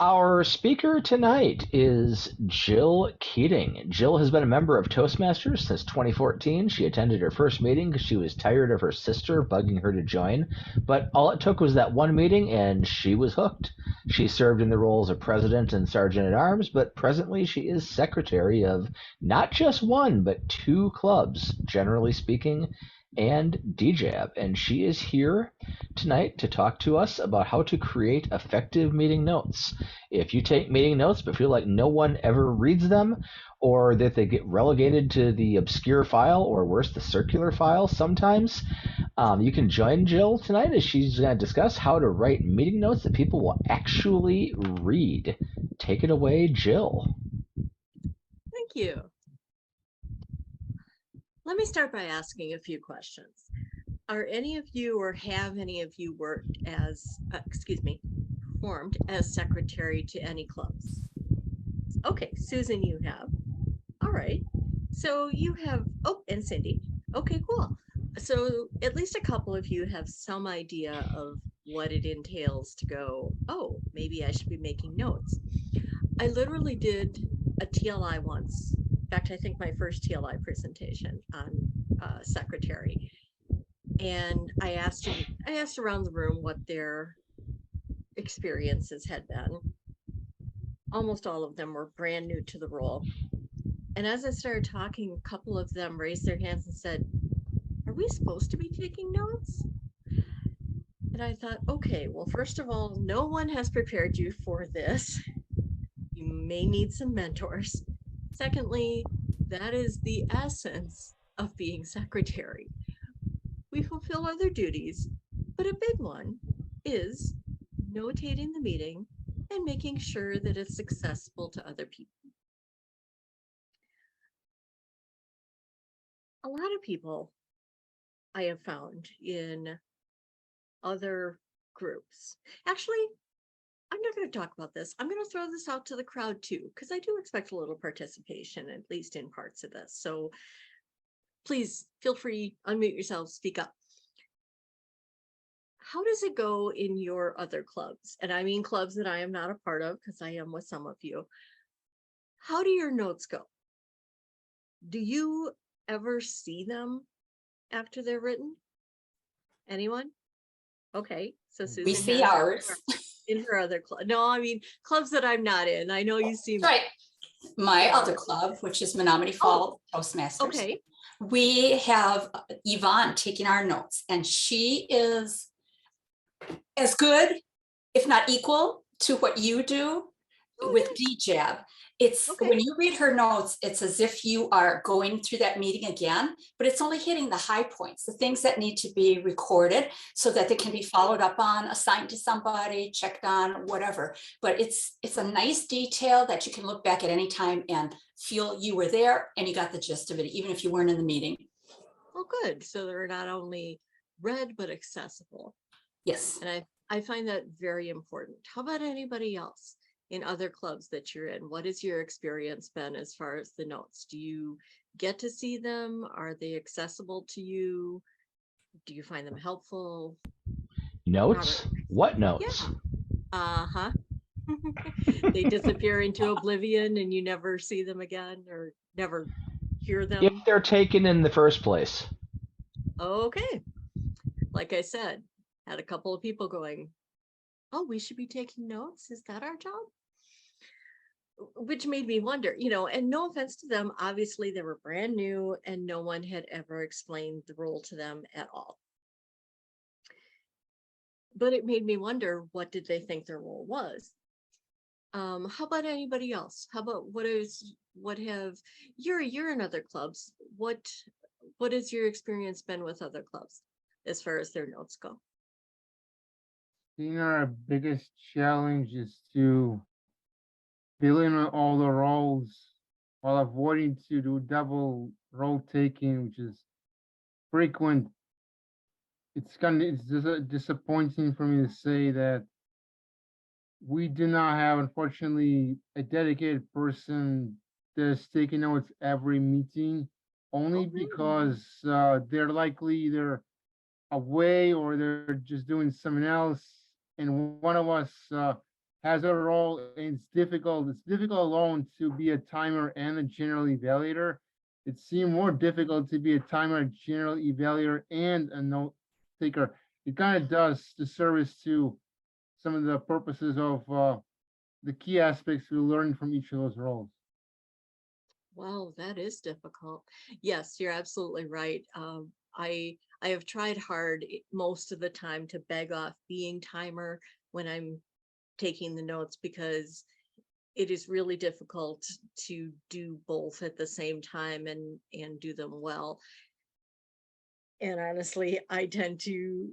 Our speaker tonight is Jill Keating. Jill has been a member of Toastmasters since 2014. She attended her first meeting because she was tired of her sister bugging her to join, but all it took was that one meeting and she was hooked. She served in the roles of president and sergeant at arms, but presently she is secretary of not just one, but two clubs, generally speaking, and DJAB. And she is here tonight to talk to us about how to create effective meeting notes. If you take meeting notes but feel like no one ever reads them, or that they get relegated to the obscure file, or worse, the circular file sometimes, you can join Jill tonight as she's going to discuss how to write meeting notes that people will actually read. Take it away, Jill. Thank you. Let me start by asking a few questions. Are any of you or have any of you worked as, performed as secretary to any clubs? Okay, Susan, you have. All right. So you have, oh, and Cindy. Okay, cool. So at least a couple of you have some idea of what it entails to go, oh, maybe I should be making notes. I literally did a TLI once. In fact, I think my first TLI presentation on secretary. And I asked around the room what their experiences had been. Almost all of them were brand new to the role. And as I started talking, a couple of them raised their hands and said, "Are we supposed to be taking notes?" And I thought, okay, well, first of all, no one has prepared you for this. You may need some mentors. Secondly, that is the essence of being secretary. We fulfill other duties, but a big one is notating the meeting and making sure that it's accessible to other people. A lot of people I have found in other groups. Actually, I'm not going to talk about this. I'm going to throw this out to the crowd too, because I do expect a little participation, at least in parts of this. So please feel free, unmute yourselves, speak up. How does it go in your other clubs? And I mean clubs that I am not a part of, because I am with some of you. How do your notes go? Do you ever see them after they're written? Anyone? Okay, so Susan, we see ours in her other club. No, I mean clubs that I'm not in. I know you see right. My other club, which is Menominee Falls Toastmasters. Okay. We have Yvonne taking our notes, and she is as good, if not equal, to what you do with DJAB. It's when you read her notes, it's as if you are going through that meeting again, but it's only hitting the high points, the things that need to be recorded so that they can be followed up on, assigned to somebody, checked on, whatever. But it's a nice detail that you can look back at any time and feel you were there and you got the gist of it, even if you weren't in the meeting. Oh, good. So they're not only read, but accessible. Yes. And I find that very important. How about anybody else? In other clubs that you're in, what has your experience been as far as the notes? Do you get to see them? Are they accessible to you? Do you find them helpful? Notes? Robert. What notes? Yeah. They disappear into oblivion and you never see them again or never hear them? If they're taken in the first place. Okay. Like I said, had a couple of people going, oh, we should be taking notes. Is that our job? Which made me wonder, and no offense to them, obviously they were brand new and no one had ever explained the role to them at all. But it made me wonder, what did they think their role was? How about anybody else? How about you're in other clubs. What has your experience been with other clubs as far as their notes go? Our biggest challenge is to fill in all the roles while avoiding to do double role taking, which is frequent. It's disappointing for me to say that we do not have, unfortunately, a dedicated person that's taking notes every meeting, only because they're likely either away or they're just doing something else. And one of us has a role, and it's difficult. It's difficult alone to be a timer and a general evaluator. It seemed more difficult to be a timer, general evaluator, and a note taker. It kind of does the service to some of the purposes of the key aspects we learn from each of those roles. Wow, that is difficult. Yes, you're absolutely right. I have tried hard most of the time to beg off being timer when I'm taking the notes, because it is really difficult to do both at the same time and do them well. And honestly, I tend to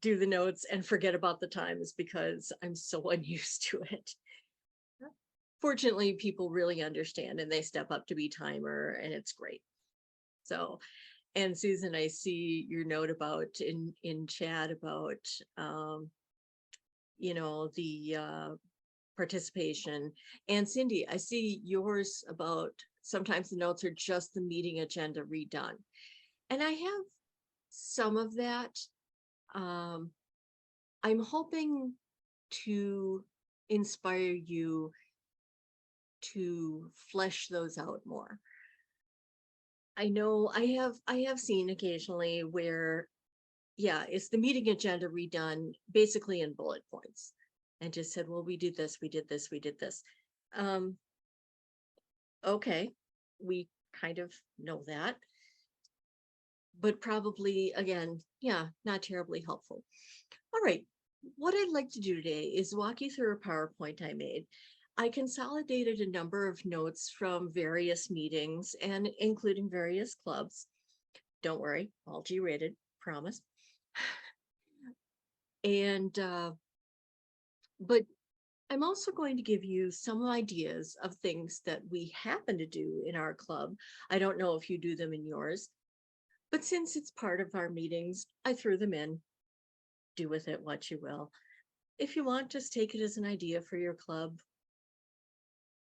do the notes and forget about the times because I'm so unused to it. Fortunately, people really understand and they step up to be timer, and it's great. So, and Susan, I see your note about in chat about the participation. And Cindy, I see yours about sometimes the notes are just the meeting agenda redone. And I have some of that. I'm hoping to inspire you to flesh those out more. I know I have seen occasionally where, yeah, it's the meeting agenda redone basically in bullet points and just said, well, we did this, we did this, we did this. Okay, we kind of know that, but probably again, yeah, not terribly helpful. All right, what I'd like to do today is walk you through a PowerPoint I made. I consolidated a number of notes from various meetings and including various clubs. Don't worry, all G-rated, promise. And, but I'm also going to give you some ideas of things that we happen to do in our club. I don't know if you do them in yours, but since it's part of our meetings, I threw them in. Do with it what you will. If you want, just take it as an idea for your club,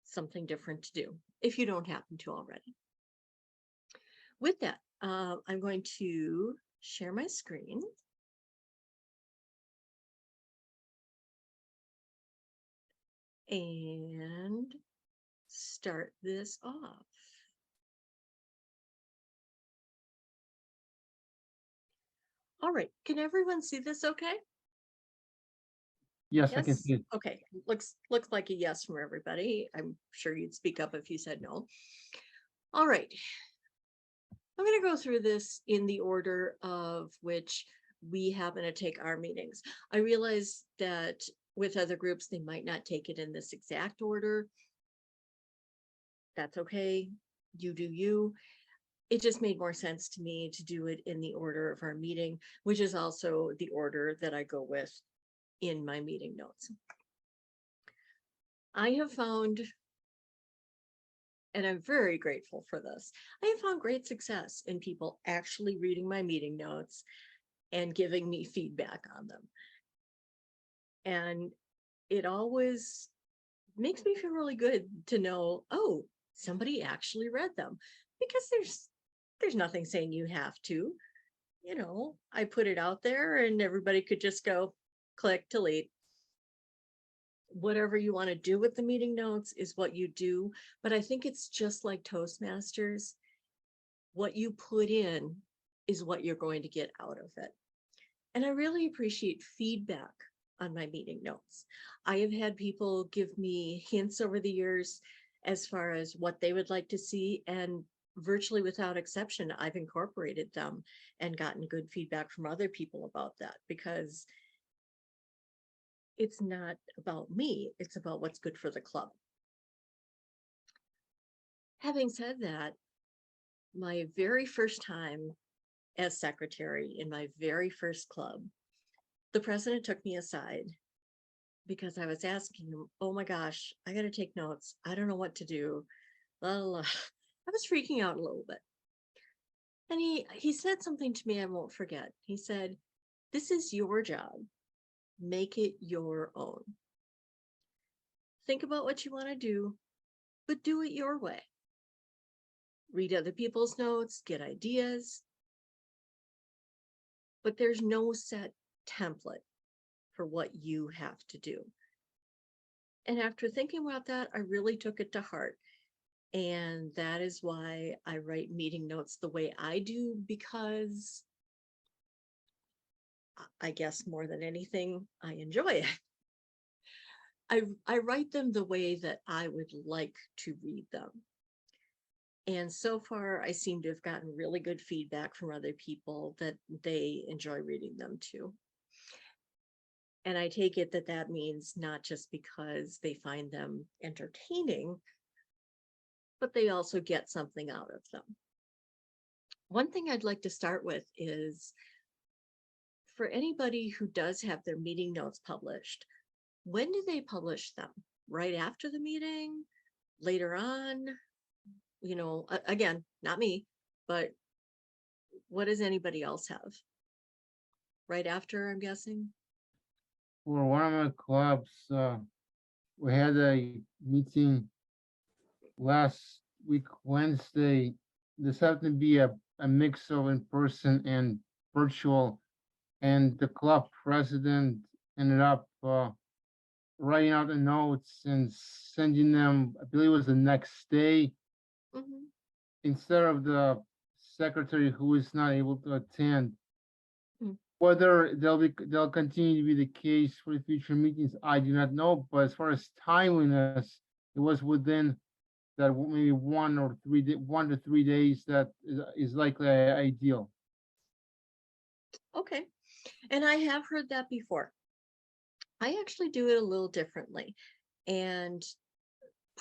something different to do, if you don't happen to already. With that, I'm going to share my screen. And start this off. All right, can everyone see this okay? Yes, I can Yes? see it. Okay, looks like a yes from everybody. I'm sure you'd speak up if you said no. All right, I'm going to go through this in the order of which we happen to take our meetings. I realize that with other groups, they might not take it in this exact order. That's okay. You do you. It just made more sense to me to do it in the order of our meeting, which is also the order that I go with in my meeting notes. I have found, and I'm very grateful for this, I have found great success in people actually reading my meeting notes and giving me feedback on them. And it always makes me feel really good to know, oh, somebody actually read them, because there's nothing saying you have to. You know, I put it out there and everybody could just go click delete. Whatever you want to do with the meeting notes is what you do. But I think it's just like Toastmasters. What you put in is what you're going to get out of it. And I really appreciate feedback on my meeting notes. I have had people give me hints over the years as far as what they would like to see, and virtually without exception, I've incorporated them and gotten good feedback from other people about that, because it's not about me, it's about what's good for the club. Having said that, my very first time as secretary in my very first club, the president took me aside because I was asking him, oh my gosh, I got to take notes. I don't know what to do. Blah, blah, blah. I was freaking out a little bit. And he said something to me I won't forget. He said, this is your job. Make it your own. Think about what you want to do, but do it your way. Read other people's notes, get ideas, but there's no set template for what you have to do. And after thinking about that, I really took it to heart. And that is why I write meeting notes the way I do, because I guess more than anything, I enjoy it. I write them the way that I would like to read them. And so far, I seem to have gotten really good feedback from other people that they enjoy reading them too. And I take it that that means not just because they find them entertaining, but they also get something out of them. One thing I'd like to start with is, for anybody who does have their meeting notes published, when do they publish them? Right after the meeting? Later on? You know, again, not me, but what does anybody else have? Right after, I'm guessing? For one of my clubs, we had a meeting last week, Wednesday. This happened to be a mix of in person and virtual. And the club president ended up writing out the notes and sending them, I believe it was the next day, Mhm. instead of the secretary who is not able to attend. Mm. Whether they'll continue to be the case for the future meetings, I do not know. But as far as timeliness, it was within that maybe 1 to 3 days that is likely ideal. Okay. And I have heard that before. I actually do it a little differently. And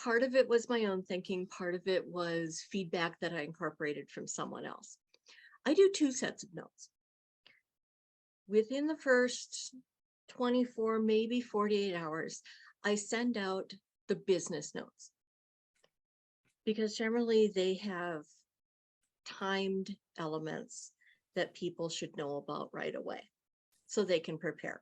part of it was my own thinking, part of it was feedback that I incorporated from someone else. I do 2 sets of notes. Within the first 24, maybe 48 hours, I send out the business notes, because generally they have timed elements that people should know about right away so they can prepare.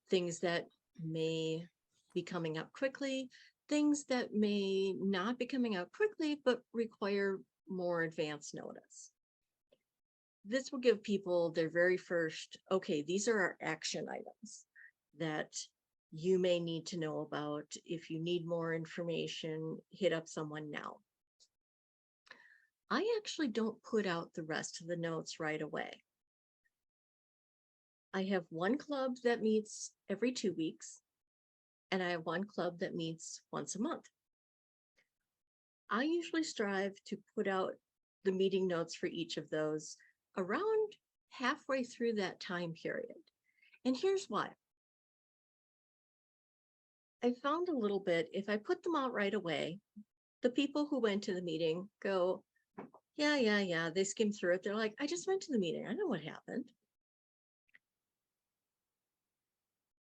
Things that may be coming up quickly, things that may not be coming out quickly, but require more advance notice. This will give people their very first, okay, these are our action items that you may need to know about. If you need more information, hit up someone now. I actually don't put out the rest of the notes right away. I have one club that meets every 2 weeks, and I have one club that meets once a month. I usually strive to put out the meeting notes for each of those around halfway through that time period. And here's why. I found a little bit, if I put them out right away, the people who went to the meeting go, yeah, they skim through it. They're like, I just went to the meeting. I know what happened.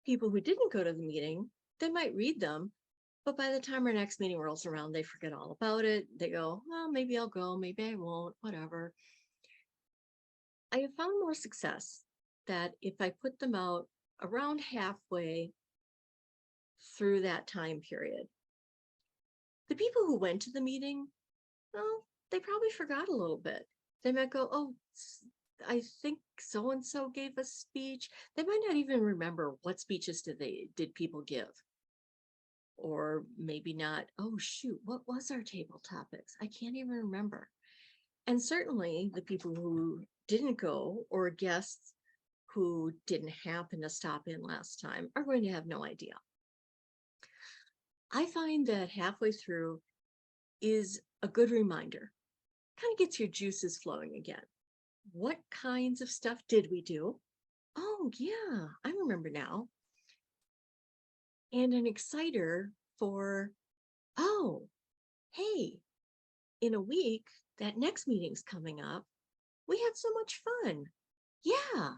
People who didn't go to the meeting, they might read them, but by the time our next meeting rolls around, they forget all about it. They go, well, maybe I'll go, maybe I won't, whatever. I have found more success that if I put them out around halfway through that time period, the people who went to the meeting, well, they probably forgot a little bit. They might go, oh, I think so-and-so gave a speech. They might not even remember what speeches did people give. Or maybe not, oh shoot, what was our table topics? I can't even remember. And certainly the people who didn't go, or guests who didn't happen to stop in last time, are going to have no idea. I find that halfway through is a good reminder. Kind of gets your juices flowing again. What kinds of stuff did we do? Oh yeah, I remember now. And an exciter for, oh, hey, in a week, that next meeting's coming up. We had so much fun. Yeah,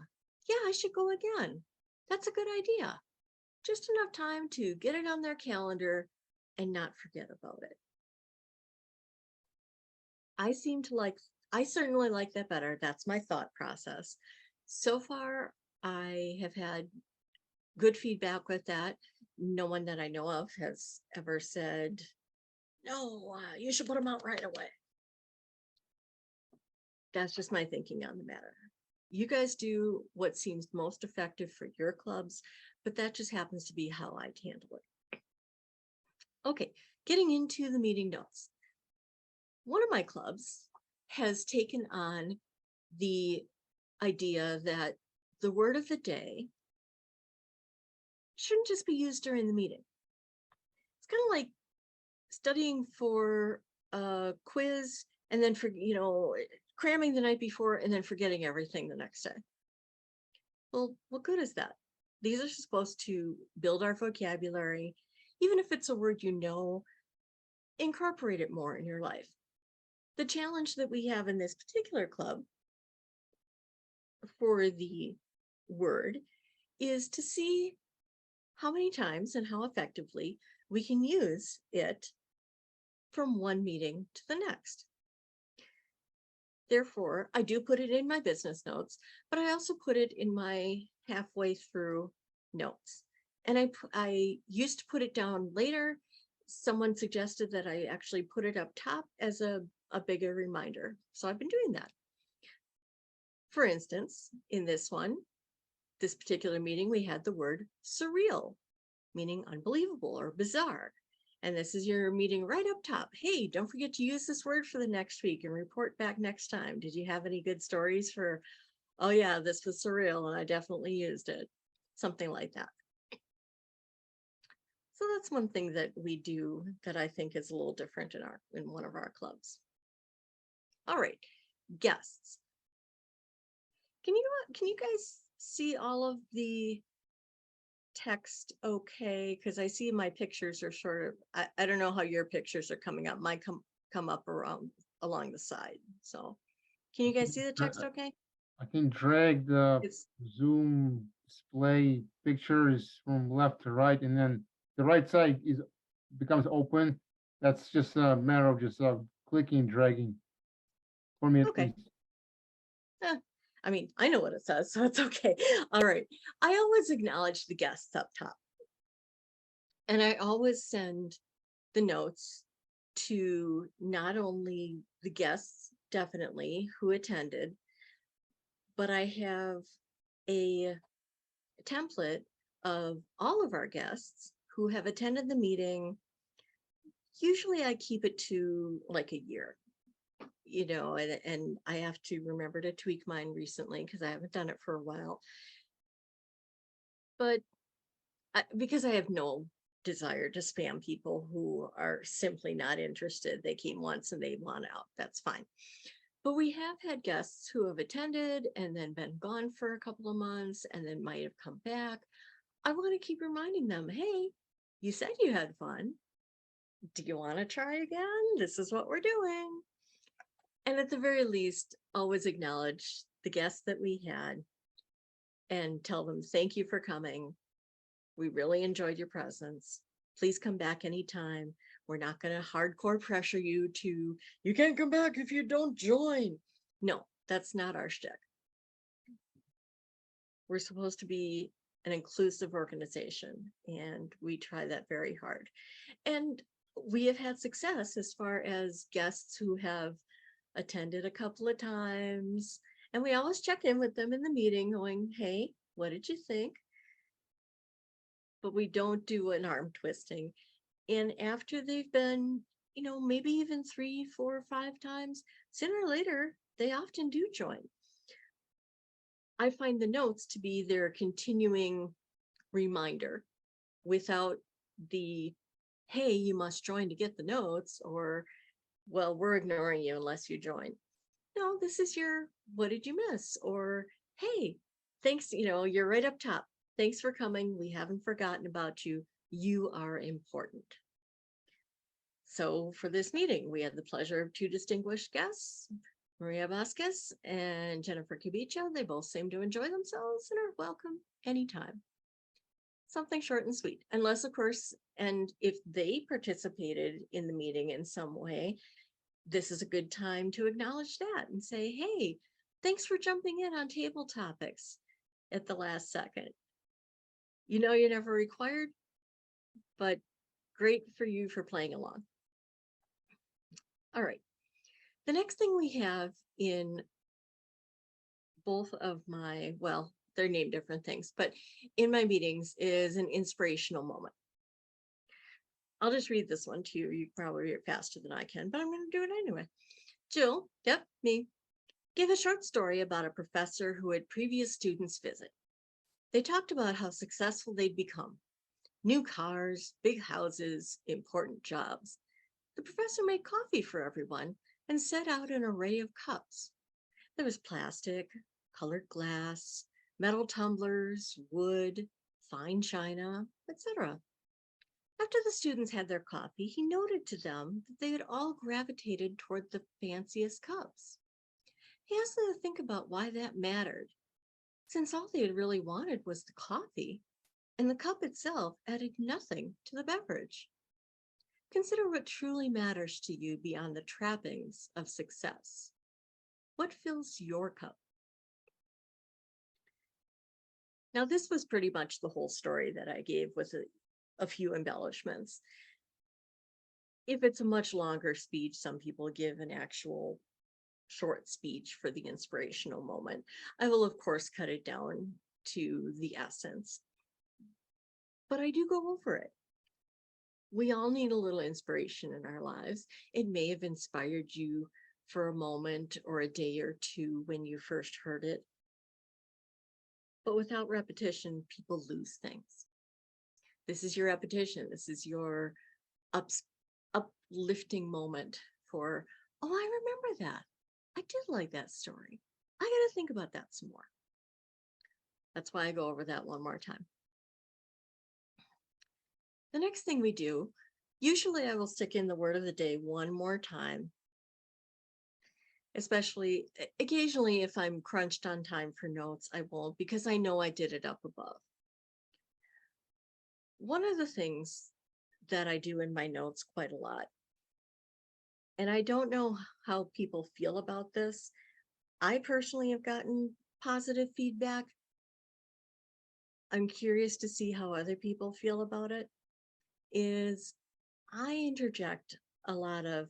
I should go again. That's a good idea. Just enough time to get it on their calendar and not forget about it. I certainly like that better. That's my thought process. So far, I have had good feedback with that. No one that I know of has ever said, no, you should put them out right away. That's just my thinking on the matter. You guys do what seems most effective for your clubs, but that just happens to be how I'd handle it. Okay, getting into the meeting notes. One of my clubs has taken on the idea that the word of the day shouldn't just be used during the meeting. It's kind of like studying for a quiz and then cramming the night before and then forgetting everything the next day. Well, what good is that? These are supposed to build our vocabulary. Even if it's a word you know, incorporate it more in your life. The challenge that we have in this particular club for the word is to see how many times and how effectively we can use it from one meeting to the next. Therefore, I do put it in my business notes, but I also put it in my halfway through notes. And I used to put it down later. Someone suggested that I actually put it up top as a bigger reminder. So I've been doing that. For instance, in this particular meeting, we had the word surreal, meaning unbelievable or bizarre. And this is your meeting right up top. Hey, don't forget to use this word for the next week and report back next time. Did you have any good stories for, oh yeah, this was surreal and I definitely used it. Something like that. So that's one thing that we do that I think is a little different in one of our clubs. All right, guests. Can you guys see all of the text okay? Because I see my pictures are sort of, I don't know how your pictures are coming up. Mine come up along the side. So can you guys see the text okay? I can drag the It's Zoom display pictures from left to right, and then the right side becomes open. That's just a matter of just clicking and dragging for me at okay. least. I mean, I know what it says, so it's okay. All right. I always acknowledge the guests up top. And I always send the notes to not only the guests, definitely, who attended, but I have a template of all of our guests who have attended the meeting. Usually I keep it to like a year, and I have to remember to tweak mine recently because I haven't done it for a while. But because I have no desire to spam people who are simply not interested, they came once and they want out, that's fine. But we have had guests who have attended and then been gone for a couple of months and then might have come back. I want to keep reminding them, hey, you said you had fun. Do you want to try again? This is what we're doing. And at the very least, always acknowledge the guests that we had and tell them, thank you for coming. We really enjoyed your presence. Please come back anytime. We're not going to hardcore pressure you can't come back if you don't join. No, that's not our shtick. We're supposed to be an inclusive organization, and we try that very hard. And we have had success as far as guests who have attended a couple of times, and we always check in with them in the meeting going, hey, what did you think? But we don't do an arm twisting. And after they've been, maybe even 3, 4, 5 times, sooner or later, they often do join. I find the notes to be their continuing reminder without the, hey, you must join to get the notes, or, well, we're ignoring you unless you join. No, this is your, what did you miss? Or, hey, thanks, you're right up top. Thanks for coming. We haven't forgotten about you. You are important. So for this meeting, we had the pleasure of 2 distinguished guests, Maria Vasquez and Jennifer Kubica. They both seem to enjoy themselves and are welcome anytime. Something short and sweet, unless, of course, and if they participated in the meeting in some way, this is a good time to acknowledge that and say, hey, thanks for jumping in on table topics at the last second. You're never required, but great for you for playing along. All right. The next thing we have in both of my, well, they're named different things, but in my meetings is an inspirational moment. I'll just read this one to you. You can probably read it faster than I can, but I'm going to do it anyway. Jill, yep, me, gave a short story about a professor who had previous students visit. They talked about how successful they'd become. New cars, big houses, important jobs. The professor made coffee for everyone and set out an array of cups. There was plastic, colored glass, metal tumblers, wood, fine china, etc. After the students had their coffee, he noted to them that they had all gravitated toward the fanciest cups. He asked them to think about why that mattered, since all they had really wanted was the coffee, and the cup itself added nothing to the beverage. Consider what truly matters to you beyond the trappings of success. What fills your cup? Now, this was pretty much the whole story that I gave with a few embellishments. If it's a much longer speech, some people give an actual short speech for the inspirational moment. I will, of course, cut it down to the essence, but I do go over it. We all need a little inspiration in our lives. It may have inspired you for a moment or a day or two when you first heard it, but without repetition, people lose things. This is your repetition. This is your uplifting moment for, oh, I remember that. I did like that story. I got to think about that some more. That's why I go over that one more time. The next thing we do, usually I will stick in the word of the day one more time, especially occasionally if I'm crunched on time for notes, I won't, because I know I did it up above. One of the things that I do in my notes quite a lot, and I don't know how people feel about this. I personally have gotten positive feedback. I'm curious to see how other people feel about it, is I interject a lot of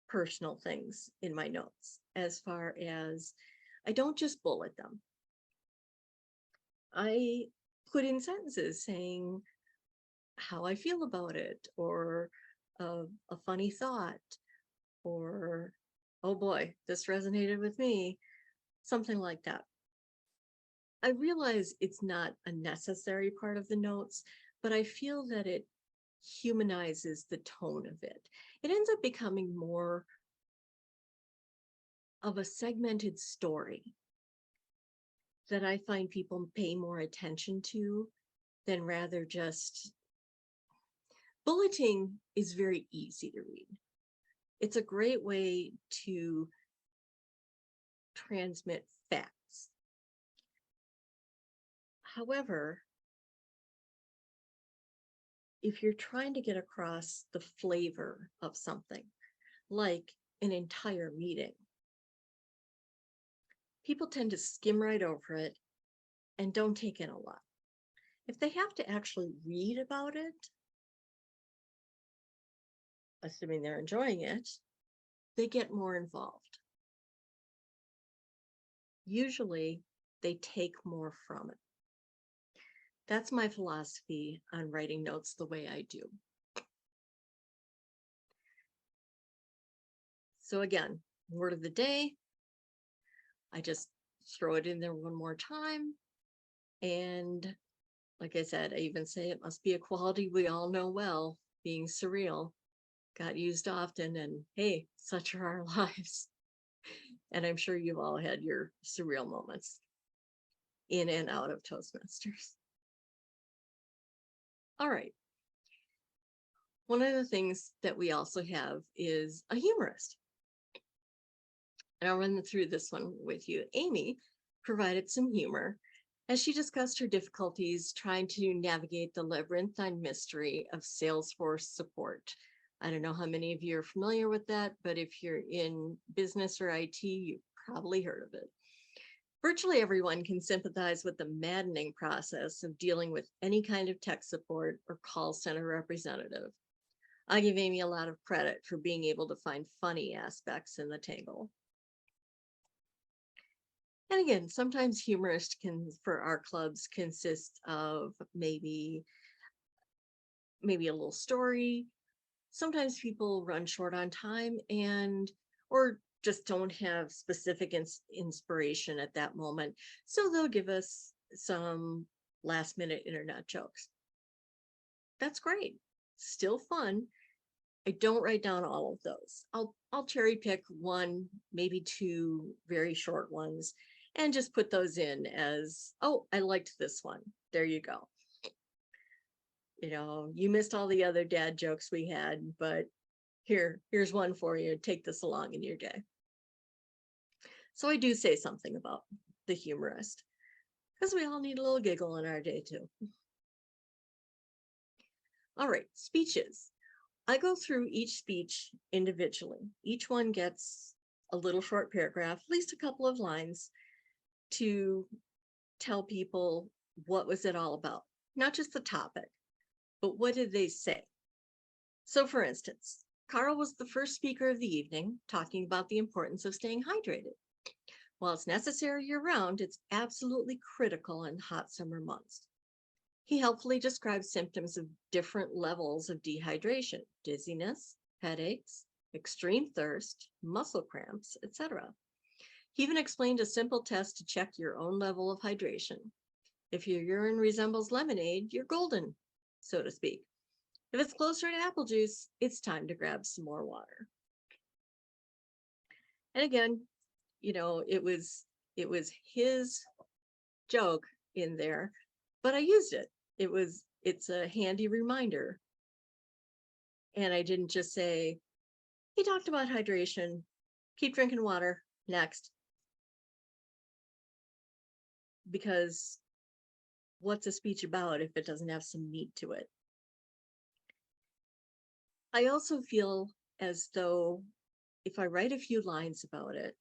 personal things in my notes, as far as I don't just bullet them. I put in sentences saying how I feel about it, or a funny thought, or, oh boy, this resonated with me, something like that. I realize it's not a necessary part of the notes, but I feel that it humanizes the tone of it. It ends up becoming more of a segmented story that I find people pay more attention to than rather just bulleting is very easy to read. It's a great way to transmit facts. However, if you're trying to get across the flavor of something, like an entire meeting, people tend to skim right over it and don't take in a lot. If they have to actually read about it, assuming they're enjoying it, they get more involved. Usually, they take more from it. That's my philosophy on writing notes the way I do. So again, word of the day, I just throw it in there one more time. And like I said, I even say it must be a quality we all know well, being surreal. Got used often, and hey, such are our lives. And I'm sure you've all had your surreal moments in and out of Toastmasters. All right. One of the things that we also have is a humorist. And I'll run through this one with you. Amy provided some humor as she discussed her difficulties trying to navigate the labyrinthine mystery of Salesforce support. I don't know how many of you are familiar with that, but if you're in business or IT, you've probably heard of it. Virtually everyone can sympathize with the maddening process of dealing with any kind of tech support or call center representative. I give Amy a lot of credit for being able to find funny aspects in the tangle. And again, sometimes humorists can, for our clubs, consist of maybe maybe a little story. Sometimes people run short on time or just don't have specific inspiration at that moment. So they'll give us some last minute internet jokes. That's great. Still fun. I don't write down all of those. I'll cherry pick one, maybe two very short ones, and just put those in as, oh, I liked this one. There you go. You missed all the other dad jokes we had, but here's one for you. Take this along in your day. So I do say something about the humorist, because we all need a little giggle in our day too. All right, speeches. I go through each speech individually. Each one gets a little short paragraph, at least a couple of lines, to tell people what was it all about. Not just the topic, but what did they say? So for instance, Carl was the first speaker of the evening, talking about the importance of staying hydrated. While it's necessary year-round, it's absolutely critical in hot summer months. He helpfully describes symptoms of different levels of dehydration: dizziness, headaches, extreme thirst, muscle cramps, etc. He even explained a simple test to check your own level of hydration. If your urine resembles lemonade, you're golden, so to speak. If it's closer to apple juice, it's time to grab some more water. And again, it was his joke in there, but I used it. It's a handy reminder. And I didn't just say, he talked about hydration, keep drinking water, next. Because what's a speech about if it doesn't have some meat to it? I also feel as though if I write a few lines about it,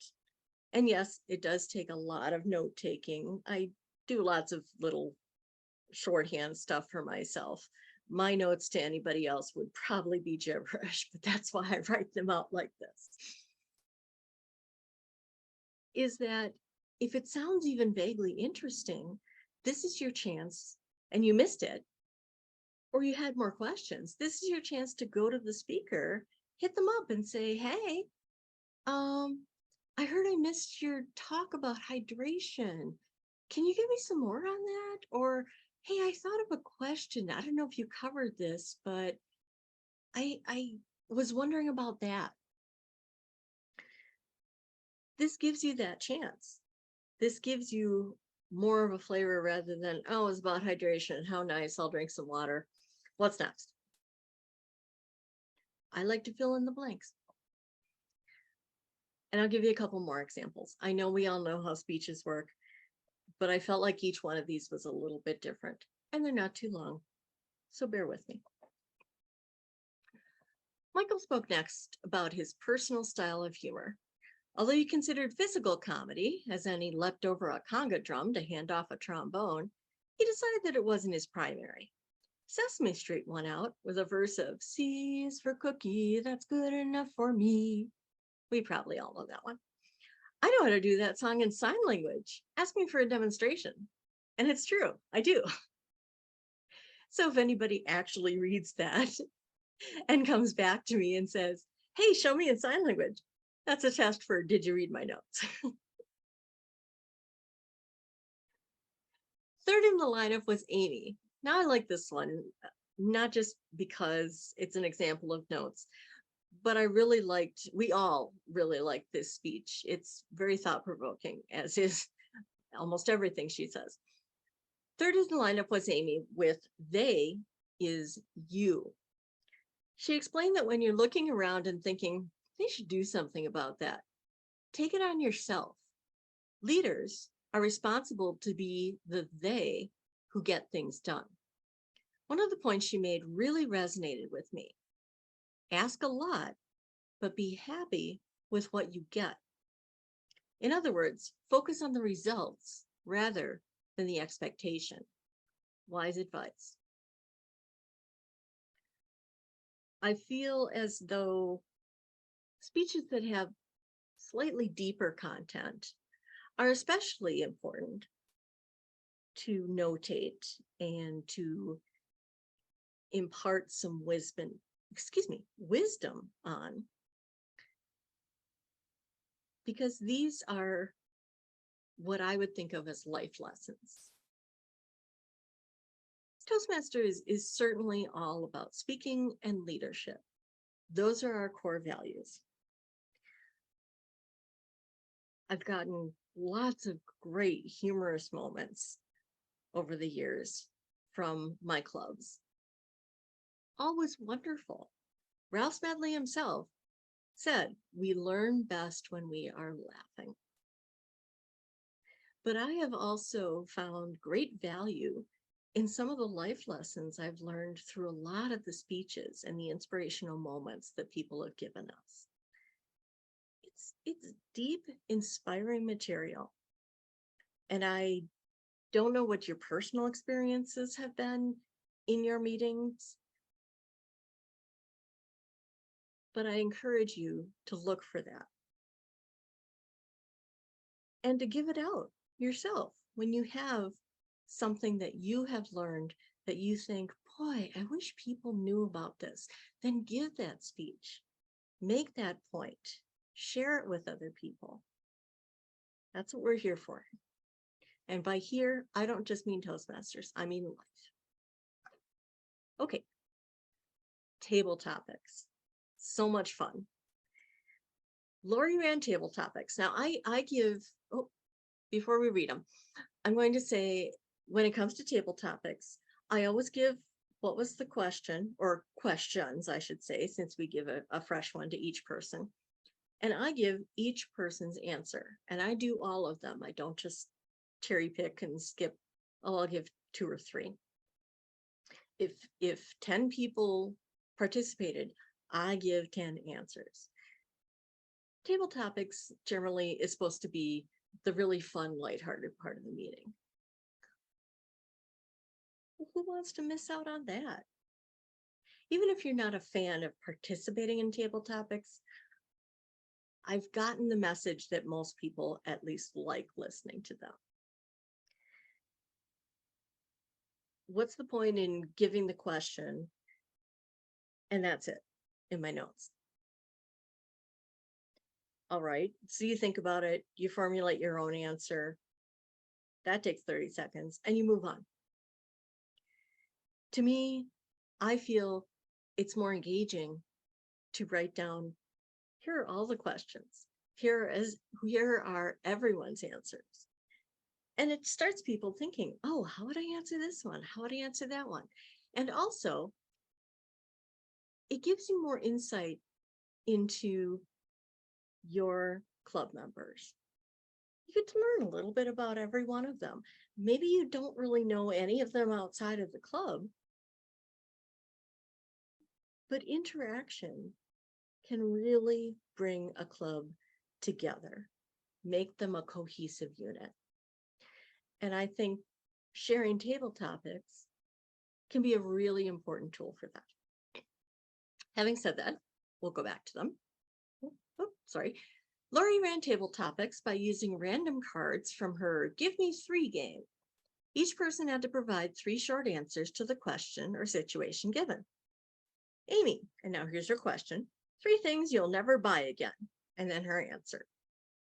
and yes, it does take a lot of note taking. I do lots of little shorthand stuff for myself. My notes to anybody else would probably be gibberish, but that's why I write them out like this. Is that if it sounds even vaguely interesting, this is your chance, and you missed it, or you had more questions, this is your chance to go to the speaker, hit them up and say, hey, I heard I missed your talk about hydration. Can you give me some more on that? Or, hey, I thought of a question. I don't know if you covered this, but I was wondering about that. This gives you that chance. This gives you more of a flavor rather than, oh, it's about hydration. How nice. I'll drink some water. What's next? I like to fill in the blanks. And I'll give you a couple more examples. I know we all know how speeches work, but I felt like each one of these was a little bit different, and they're not too long, so bear with me. Michael spoke next about his personal style of humor. Although he considered physical comedy, as any leapt over a conga drum to hand off a trombone, he decided that it wasn't his primary. Sesame Street won out with a verse of C is for cookie, that's good enough for me. We probably all know that one. I know how to do that song in sign language. Ask me for a demonstration. And it's true, I do. So if anybody actually reads that and comes back to me and says, hey, show me in sign language, that's a test for, did you read my notes? Third in the lineup was Amy. Now I like this one, not just because it's an example of notes, but we all really liked this speech. It's very thought-provoking, as is almost everything she says. Third in the lineup was Amy with they is you. She explained that when you're looking around and thinking, they should do something about that, take it on yourself. Leaders are responsible to be the they who get things done. One of the points she made really resonated with me. Ask a lot, but be happy with what you get. In other words, focus on the results rather than the expectation. Wise advice. I feel as though speeches that have slightly deeper content are especially important to notate and to impart some wisdom on, because these are what I would think of as life lessons. Toastmasters is certainly all about speaking and leadership. Those are our core values. I've gotten lots of great humorous moments over the years from my clubs. Always wonderful. Ralph Smedley himself said, "We learn best when we are laughing." But I have also found great value in some of the life lessons I've learned through a lot of the speeches and the inspirational moments that people have given us. It's deep, inspiring material. And I don't know what your personal experiences have been in your meetings, but I encourage you to look for that and to give it out yourself when you have something that you have learned that you think, boy, I wish people knew about this. Then give that speech, make that point, share it with other people. That's what we're here for. And by here, I don't just mean Toastmasters, I mean life. Okay, table topics. So much fun. Lori ran table topics. Now I give, before we read them, I'm going to say, when it comes to table topics, I always give what was the question, or questions, I should say, since we give a fresh one to each person. And I give each person's answer, and I do all of them. I don't just cherry pick and skip. I'll give 2 or 3. If 10 people participated, I give 10 answers. Table topics generally is supposed to be the really fun, lighthearted part of the meeting. Who wants to miss out on that? Even if you're not a fan of participating in table topics, I've gotten the message that most people at least like listening to them. What's the point in giving the question and that's it in my notes? All right, so you think about it, you formulate your own answer. That takes 30 seconds and you move on. To me, I feel it's more engaging to write down, here are all the questions. Here are everyone's answers. And it starts people thinking, oh, how would I answer this one? How would I answer that one? And also, it gives you more insight into your club members. You get to learn a little bit about every one of them. Maybe you don't really know any of them outside of the club, but interaction can really bring a club together, make them a cohesive unit. And I think sharing table topics can be a really important tool for that. Having said that, we'll go back to them. Sorry. Lori ran table topics by using random cards from her Give Me 3 game. Each person had to provide 3 short answers to the question or situation given. Amy, and now here's her question, 3 things you'll never buy again, and then her answer.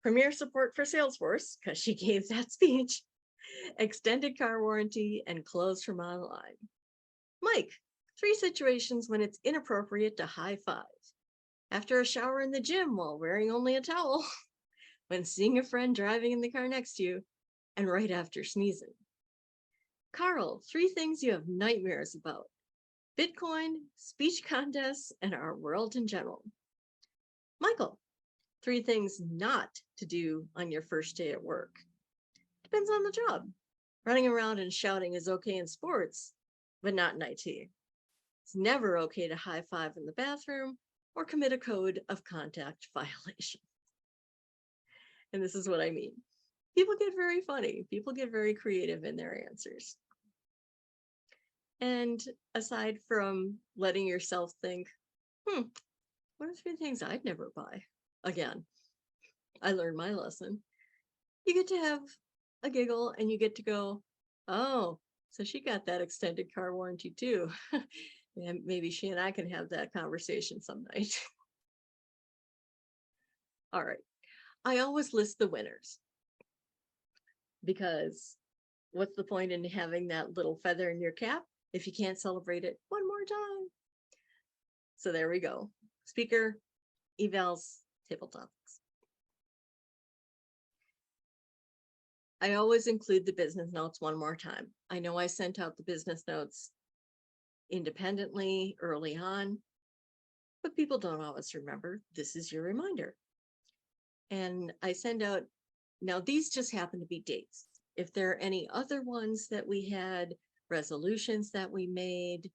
Premier support for Salesforce, because she gave that speech, extended car warranty, and clothes from online. Mike, 3 situations when it's inappropriate to high five. After a shower in the gym while wearing only a towel, when seeing a friend driving in the car next to you, and right after sneezing. Carl, 3 things you have nightmares about. Bitcoin, speech contests, and our world in general. Michael, 3 things not to do on your first day at work. Depends on the job. Running around and shouting is okay in sports, but not in IT. It's never okay to high five in the bathroom or commit a code of conduct violation. And this is what I mean. People get very funny. People get very creative in their answers. And aside from letting yourself think, what are 3 things I'd never buy? Again, I learned my lesson. You get to have a giggle and you get to go, oh, so she got that extended car warranty too. And maybe she and I can have that conversation some night. All right. I always list the winners because what's the point in having that little feather in your cap if you can't celebrate it one more time? So there we go. Speaker, evals, table topics. I always include the business notes one more time. I know I sent out the business notes independently early on, but people don't always remember. This is your reminder. And I send out, now these just happen to be dates. If there are any other ones that we had, resolutions that we made,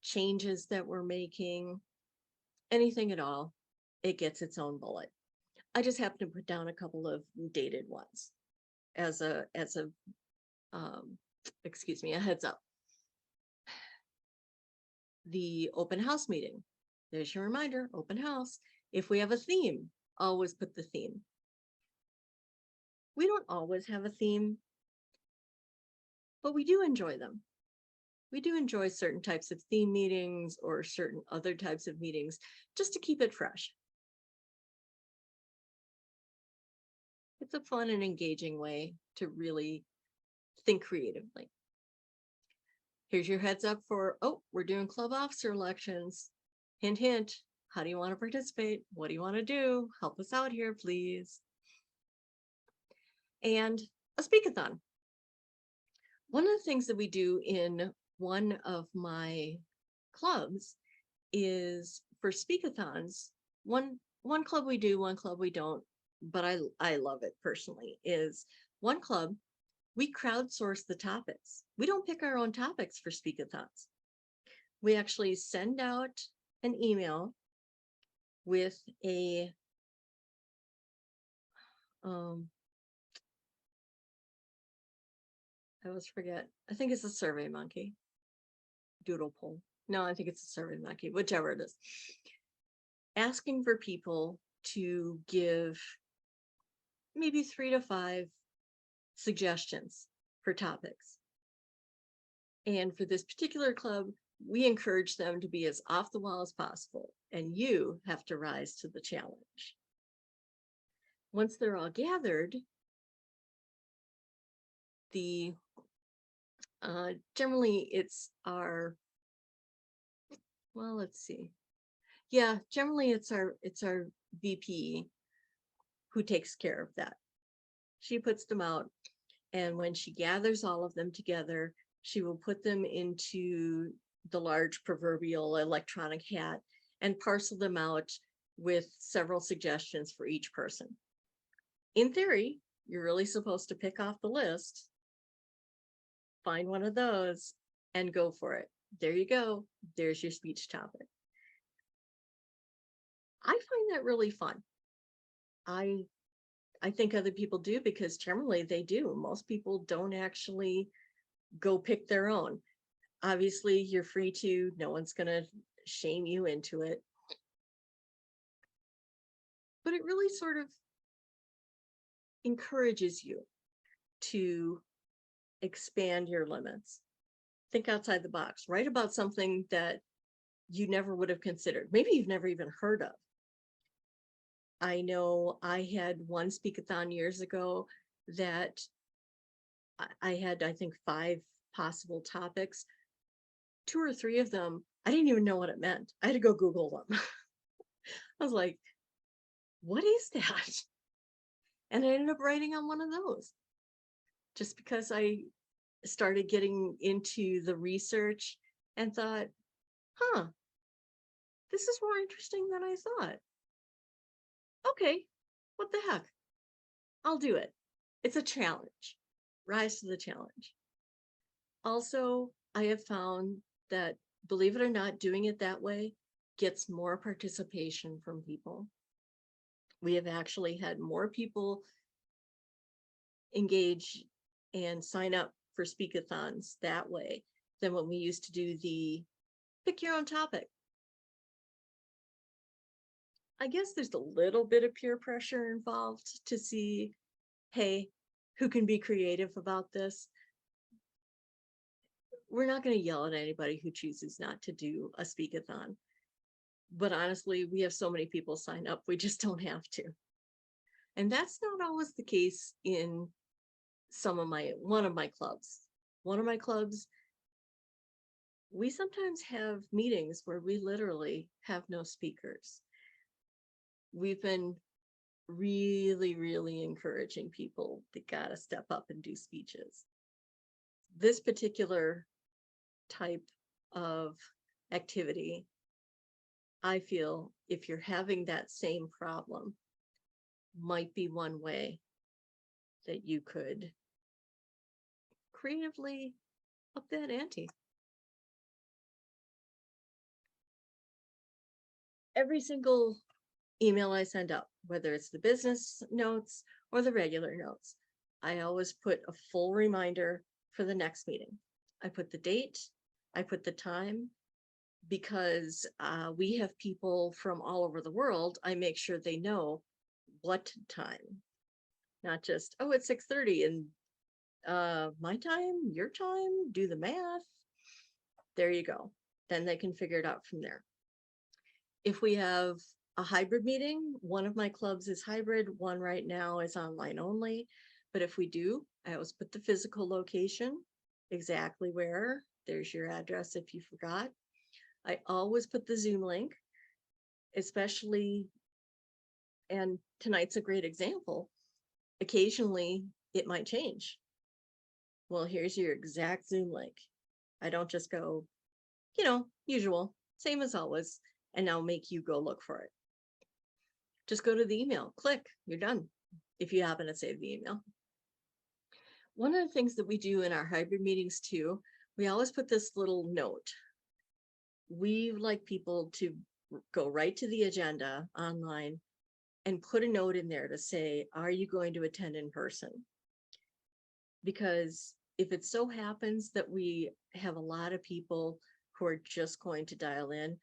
changes that we're making, anything at all, it gets its own bullet. I just happen to put down a couple of dated ones as a excuse me, a heads up. The open house meeting, there's your reminder, open house. If we have a theme, always put the theme. We don't always have a theme, but we do enjoy them. We do enjoy certain types of theme meetings or certain other types of meetings just to keep it fresh. It's a fun and engaging way to really think creatively. Here's your heads up for, oh, we're doing club officer elections. Hint, hint. How do you want to participate? What do you want to do? Help us out here, please. And a speakathon. One of the things that we do in one of my clubs is for speakathons. One club we do, one club we don't, but I love it personally, is one club, we crowdsource the topics. We don't pick our own topics for speakathons. We actually send out an email with a I always forget. I think it's a Survey Monkey. Doodle poll. No, I think it's a Survey Monkey, whichever it is. Asking for people to give maybe 3 to 5 suggestions for topics. And for this particular club, we encourage them to be as off the wall as possible, and you have to rise to the challenge. Once they're all gathered, the generally it's our, well, let's see. Yeah, generally it's our VP who takes care of that. She puts them out, and when she gathers all of them together, she will put them into the large proverbial electronic hat and parcel them out with several suggestions for each person. In theory, you're really supposed to pick off the list, find one of those, and go for it. There you go. There's your speech topic. I find that really fun. I think other people do, because generally they do. Most people don't actually go pick their own. Obviously, you're free to. No one's going to shame you into it. But it really sort of encourages you to expand your limits. Think outside the box. Write about something that you never would have considered. Maybe you've never even heard of. I know I had one speakathon years ago that I had, I think, 5 possible topics. 2 or 3 of them, I didn't even know what it meant. I had to go Google them. I was like, what is that? And I ended up writing on one of those just because I started getting into the research and thought, huh, this is more interesting than I thought. Okay, what the heck? I'll do it. It's a challenge. Rise to the challenge. Also, I have found that, believe it or not, doing it that way gets more participation from people. We have actually had more people engage and sign up for speakathons that way than when we used to do the pick your own topic. I guess there's a little bit of peer pressure involved to see, hey, who can be creative about this? we're not going to yell at anybody who chooses not to do a speak-a-thon. But honestly, we have so many people sign up, we just don't have to. And that's not always the case in one of my clubs. One of my clubs, we sometimes have meetings where we literally have no speakers. We've been really, really encouraging people that gotta step up and do speeches. This particular type of activity, I feel if you're having that same problem, might be one way that you could creatively up that ante. Every single email I send out, whether it's the business notes or the regular notes, I always put a full reminder for the next meeting. I put the date, I put the time, because we have people from all over the world. I make sure they know what time, not just, oh, it's 6:30 and my time, your time, do the math. There you go. Then they can figure it out from there. If we have a hybrid meeting, one of my clubs is hybrid, one right now is online only. But if we do, I always put the physical location, exactly where. There's your address if you forgot. I always put the Zoom link, especially, and tonight's a great example. Occasionally it might change. Well, here's your exact Zoom link. I don't just go, usual, same as always, and now make you go look for it. Just go to the email, click, you're done, if you happen to save the email. One of the things that we do in our hybrid meetings too, we always put this little note. We like people to go right to the agenda online and put a note in there to say, are you going to attend in person? Because if it so happens that we have a lot of people who are just going to dial in,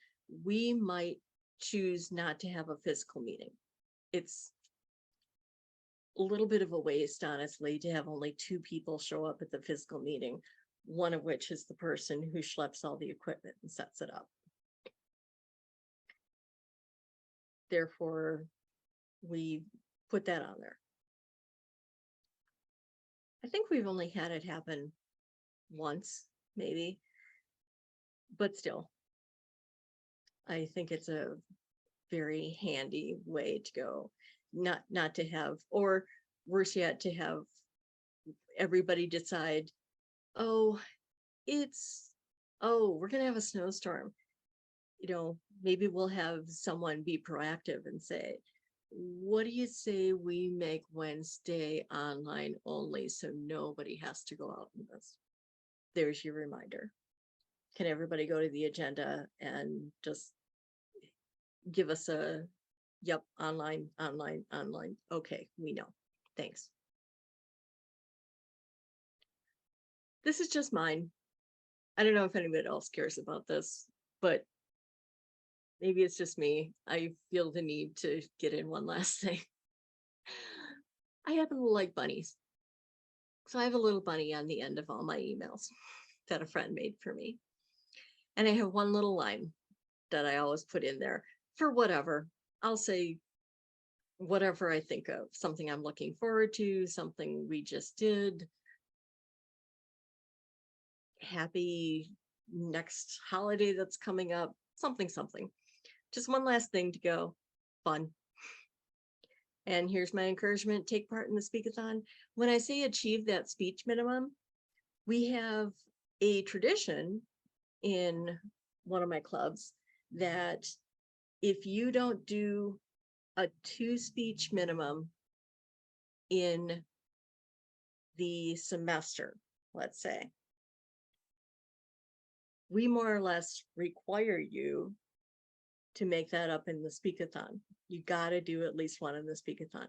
we might choose not to have a physical meeting. It's a little bit of a waste, honestly, to have only 2 people show up at the physical meeting, one of which is the person who schleps all the equipment and sets it up. Therefore, we put that on there. I think we've only had it happen once, maybe, but still, I think it's a very handy way to go. Not to have, or worse yet, to have everybody decide, oh, we're gonna have a snowstorm. Maybe we'll have someone be proactive and say, what do you say we make Wednesday online only so nobody has to go out in this? There's your reminder. Can everybody go to the agenda and just give us a, yep, online. Okay, we know. Thanks. This is just mine. I don't know if anybody else cares about this, but maybe it's just me. I feel the need to get in one last thing. I happen to like bunnies. So I have a little bunny on the end of all my emails that a friend made for me. And I have one little line that I always put in there for whatever. I'll say whatever I think of, something I'm looking forward to, something we just did. Happy next holiday that's coming up, something. Just one last thing to go, fun. And here's my encouragement, take part in the speak-a-thon. When I say achieve that speech minimum, we have a tradition in one of my clubs that if you don't do a 2 speech minimum in the semester, let's say, we more or less require you to make that up in the speak-a-thon. You got to do at least one in the speak-a-thon.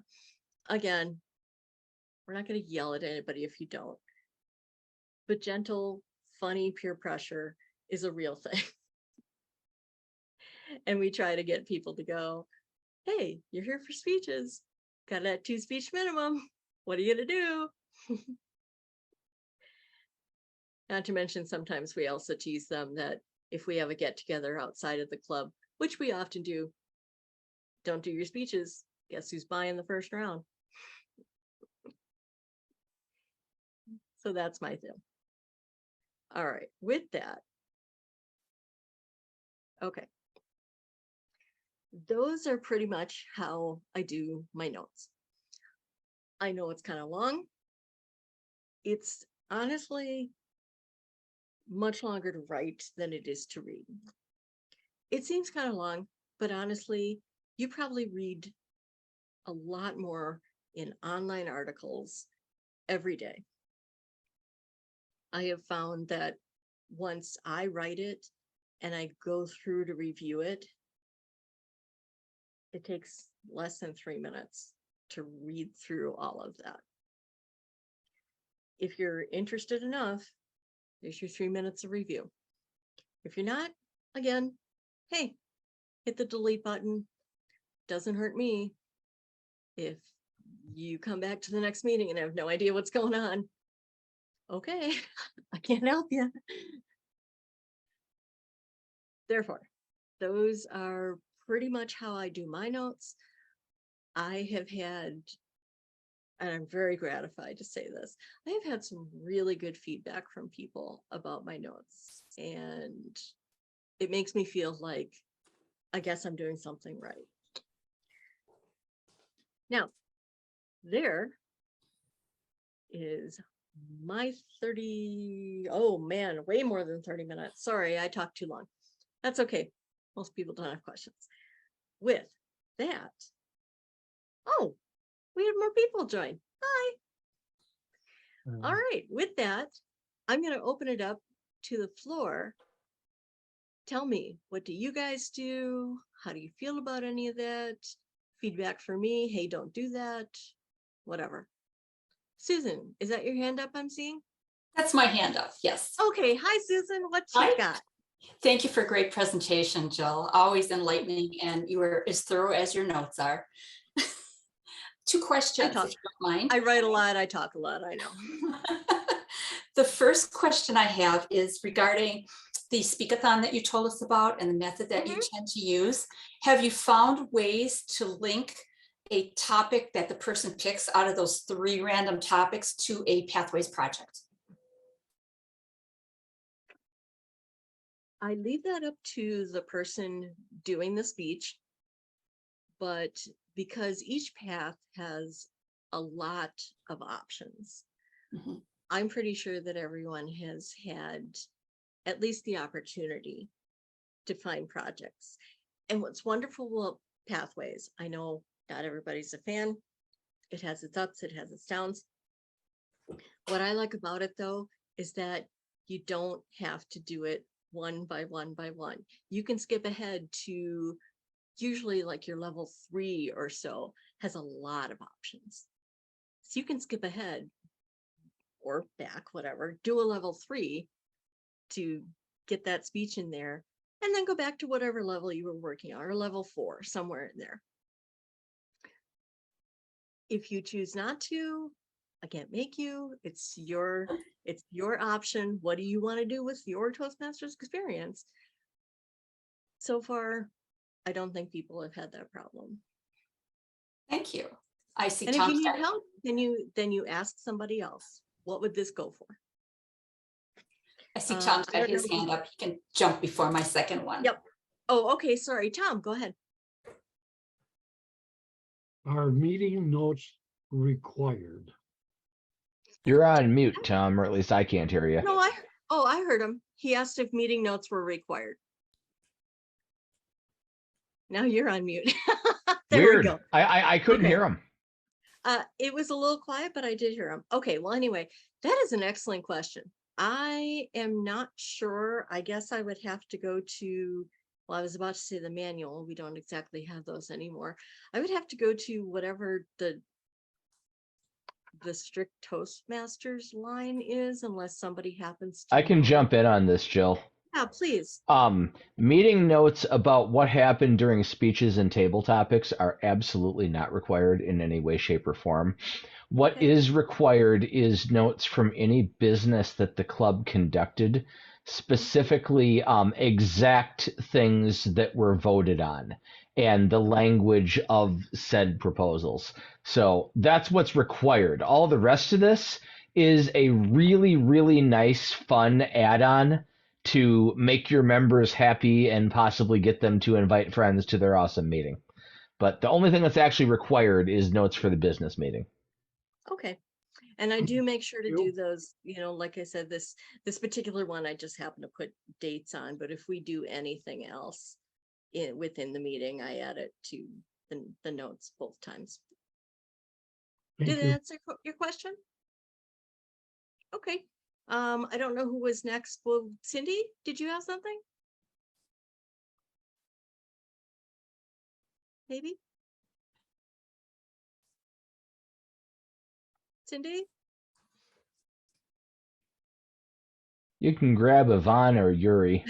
Again, we're not going to yell at anybody if you don't. But gentle, funny peer pressure is a real thing. And we try to get people to go, hey, you're here for speeches. Got that 2 speech minimum. What are you going to do? Not to mention, sometimes we also tease them that if we have a get together outside of the club, which we often do, don't do your speeches. Guess who's buying the first round? So that's my thing. All right, with that. Okay. Those are pretty much how I do my notes. I know it's kind of long. It's honestly much longer to write than it is to read. It seems kind of long, but honestly, you probably read a lot more in online articles every day. I have found that once I write it and I go through to review it, it takes less than 3 minutes to read through all of that. If you're interested enough, there's your 3 minutes of review. If you're not, again, hey, hit the delete button. Doesn't hurt me. If you come back to the next meeting and have no idea what's going on, okay, I can't help you. Therefore, those are pretty much how I do my notes. I have had, and I'm very gratified to say this, I have had some really good feedback from people about my notes, and it makes me feel like I guess I'm doing something right. Now, there is my 30, oh man, way more than 30 minutes. Sorry, I talked too long. That's okay. Most people don't have questions. With that, oh, we had more people join. Hi. All right, with that, I'm going to open it up to the floor. Tell me, what do you guys do? How do you feel about any of that? Feedback for me, hey, don't do that, whatever. Susan, is that your hand up I'm seeing? That's my hand up, yes. Okay, hi Susan, what you Hi. got? Thank you for a great presentation, Jill. Always enlightening, and you were as thorough as your notes are. 2 questions, if you don't mind. I write a lot, I talk a lot, I know. The first question I have is regarding the speakathon that you told us about and the method that you tend to use. Have you found ways to link a topic that the person picks out of those 3 random topics to a Pathways project? I leave that up to the person doing the speech, but because each path has a lot of options, I'm pretty sure that everyone has had at least the opportunity to find projects. And what's wonderful about Pathways, I know not everybody's a fan. It has its ups, it has its downs. What I like about it though, is that you don't have to do it one by one by one. You can skip ahead to usually like your level 3 or so has a lot of options. So you can skip ahead or back, whatever, do a level 3 to get that speech in there, and then go back to whatever level you were working on, or level 4, somewhere in there. If you choose not to, I can't make you. It's your option. What do you want to do with your Toastmasters experience? So far, I don't think people have had that problem. Thank you. I see. And if you need help, then you ask somebody else. What would this go for? I see Tom's got his hand up. He can jump before my second one. Yep. Oh, okay. Sorry, Tom, go ahead. Are meeting notes required? You're on mute, Tom, or at least I can't hear you. No, I heard him. He asked if meeting notes were required. Now you're on mute. There Weird. we go. I couldn't hear him. It was a little quiet, but I did hear him. Okay, well, anyway, that is an excellent question. I am not sure. I guess I would have to go to, well, I was about to say the manual. We don't exactly have those anymore. I would have to go to whatever the strict Toastmasters line is, unless somebody happens to I can know. jump in on this, Jill. Yeah, please. Meeting notes about what happened during speeches and table topics are absolutely not required in any way, shape, or form. What Okay. is required is notes from any business that the club conducted, specifically exact things that were voted on and the language of said proposals. So that's what's required. All the rest of this is a really, really nice, fun add-on to make your members happy and possibly get them to invite friends to their awesome meeting. But the only thing that's actually required is notes for the business meeting. Okay. And I do make sure to do You- those, like I said, this particular one, I just happen to put dates on, but if we do anything else within the meeting, I add it to the notes both times. Thank Did it you. answer your question? Okay. I don't know who was next. Well, Cindy, did you have something? Maybe? Cindy? You can grab Yvonne or Yuri.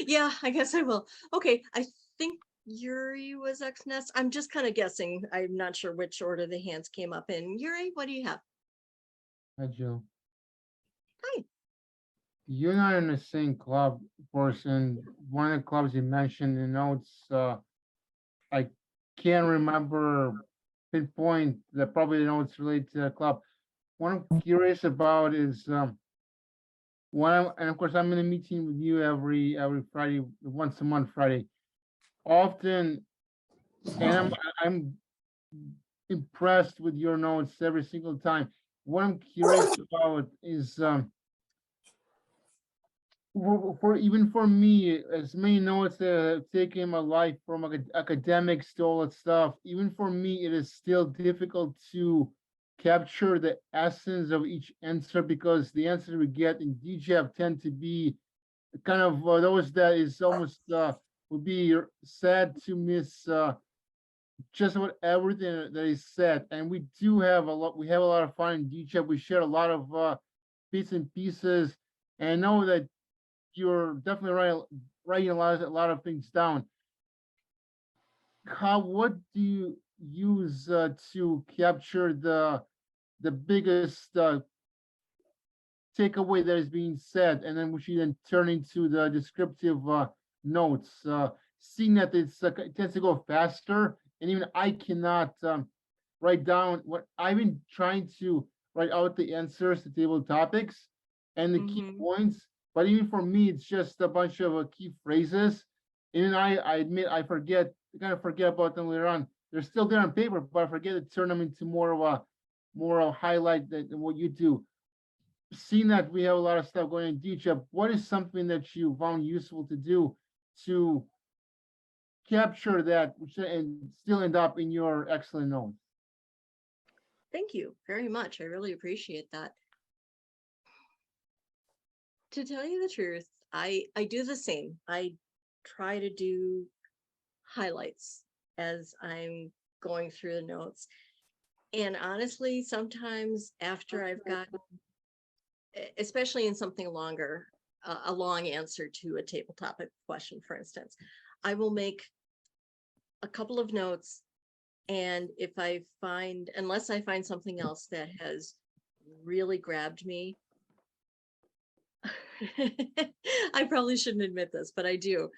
Yeah, I guess I will. Okay, I think Yuri was next. I'm just kind of guessing. I'm not sure which order the hands came up in. Yuri, what do you have? Hi, Jill. Hi. You're not in the same club, of course, and one of the clubs you mentioned in notes, I can't remember pinpoint that probably the notes relate to the club. What I'm curious about is, and of course, I'm in a meeting with you every Friday, once a month Friday. Often, and I'm impressed with your notes every single time. What I'm curious about is, even for me, as many notes that I've taken in my life from academics to all that stuff, even for me, it is still difficult to capture the essence of each answer because the answers we get in DJAP tend to be kind of those that is almost would be sad to miss just about everything that is said. And we do have a lot. We have a lot of fun in DJAP. We share a lot of bits and pieces, and I know that you're definitely writing a lot of things down. What do you use to capture the biggest takeaway that is being said, and then which you then turn into the descriptive notes? Seeing that it tends to go faster, and even I cannot write down what I've been trying to write out the answers to table topics and the key points. But even for me, it's just a bunch of key phrases. And I admit I kind of forget about them later on. They're still there on paper, but I forget to turn them into more of a highlight than what you do. Seeing that we have a lot of stuff going in DJAP, what is something that you found useful to do to capture that and still end up in your excellent notes? Thank you very much. I really appreciate that. To tell you the truth, I do the same. I try to do highlights as I'm going through the notes. And honestly, sometimes after I've got, especially in something longer, a long answer to a table topic question, for instance, I will make a couple of notes. And unless I find something else that has really grabbed me, I probably shouldn't admit this, but I do.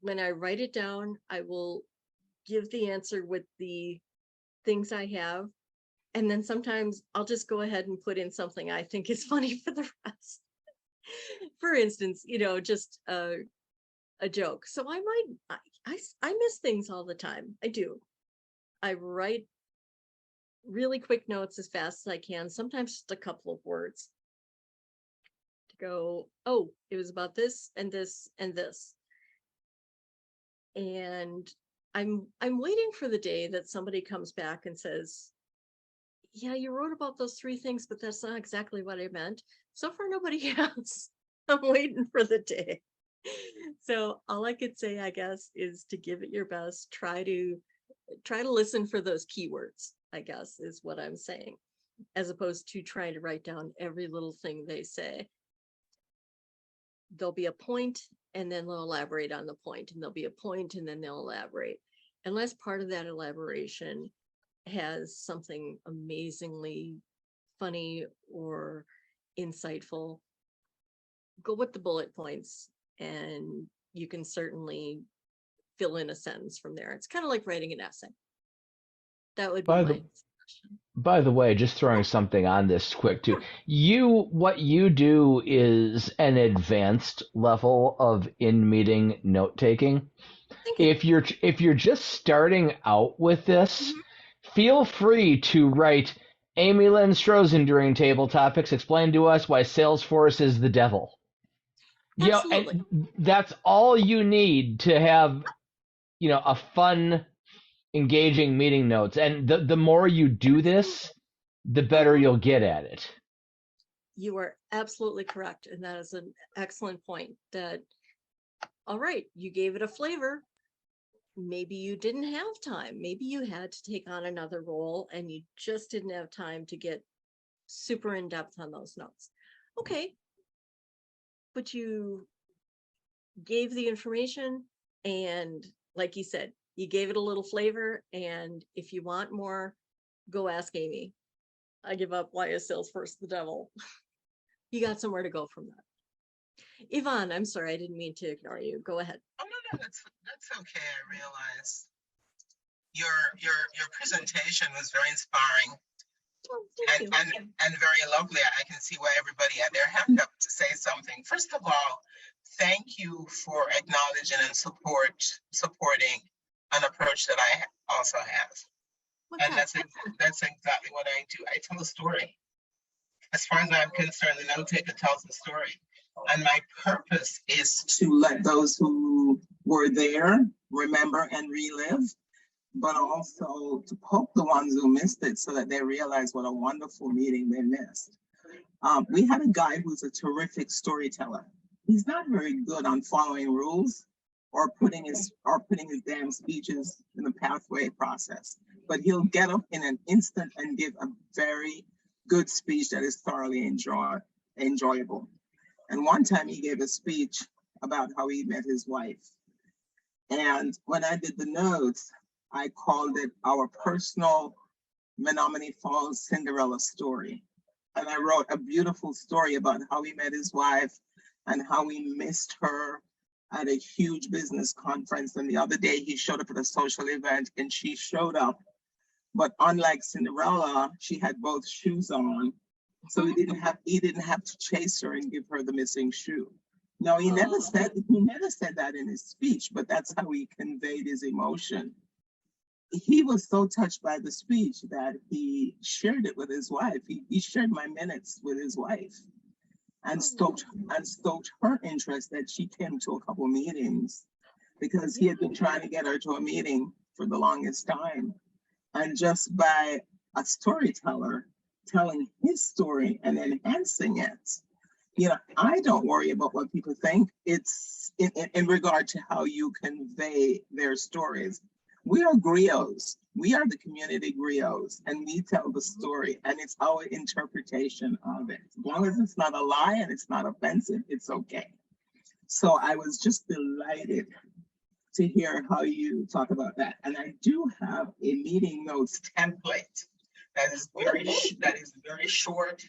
When I write it down, I will give the answer with the things I have. And then sometimes I'll just go ahead and put in something I think is funny for the rest. For instance, just a joke. So I miss things all the time. I do. I write really quick notes as fast as I can, sometimes just a couple of words to go, oh, it was about this and this and this. And I'm waiting for the day that somebody comes back and says, yeah, you wrote about those three things, but that's not exactly what I meant. So far, nobody has. I'm waiting for the day. So all I could say, I guess, is to give it your best. Try to listen for those keywords, I guess, is what I'm saying, as opposed to trying to write down every little thing they say. There'll be a point, and then they'll elaborate on the point, and there'll be a point, and then they'll elaborate. Unless part of that elaboration has something amazingly funny or insightful, go with the bullet points and you can certainly fill in a sentence from there. It's kind of like writing an essay. That would be By my the suggestion. by the way, just throwing something on this quick too. What you do is an advanced level of in-meeting note taking. Thank you. If you're just starting out with this, Mhm. feel free to write Amy Lynn Strozen during table topics explain to us why Salesforce is the devil. You know, Absolutely. and that's all you need to have, a fun, engaging meeting notes. And the more you do this, the better Mhm. you'll get at it. You are absolutely correct. And that is an excellent point that, all right, you gave it a flavor. Maybe you didn't have time. Maybe you had to take on another role and you just didn't have time to get super in depth on those notes. Okay. But you gave the information and, like you said, you gave it a little flavor. And if you want more, go ask Amy. I give up. Why is Salesforce the devil? You got somewhere to go from that. Yvonne, I'm sorry, I didn't mean to ignore you. Go ahead. Oh no, that's okay. I realize your presentation was very inspiring Oh, thank you. and very lovely. I can see why everybody had their hand up to say something. First of all, thank you for acknowledging and supporting an approach that I also have. What's And that? that's exactly what I do. I tell a story. As far as I'm concerned, the note taker tells a story. And my purpose is to let those who were there remember and relive, but also to poke the ones who missed it so that they realize what a wonderful meeting they missed. We had a guy who's a terrific storyteller. He's not very good on following rules or putting his damn speeches in the pathway process, but he'll get up in an instant and give a very good speech that is thoroughly enjoyable. And one time he gave a speech about how he met his wife. And when I did the notes, I called it our personal Menominee Falls Cinderella story. And I wrote a beautiful story about how he met his wife and how he missed her at a huge business conference. And the other day he showed up at a social event and she showed up. But unlike Cinderella, she had both shoes on. So he didn't have to chase her and give her the missing shoe. No, he never said that in his speech, but that's how he conveyed his emotion. He was so touched by the speech that he shared it with his wife. He shared my minutes with his wife and stoked her interest that she came to a couple meetings because he had been trying to get her to a meeting for the longest time. And just by a storyteller telling his story and enhancing it, I don't worry about what people think. It's in regard to how you convey their stories. We are griots. We are the community griots, and we tell the story, and it's our interpretation of it. As long as it's not a lie and it's not offensive, it's okay. So I was just delighted to hear how you talk about that. And I do have a meeting notes template that is very short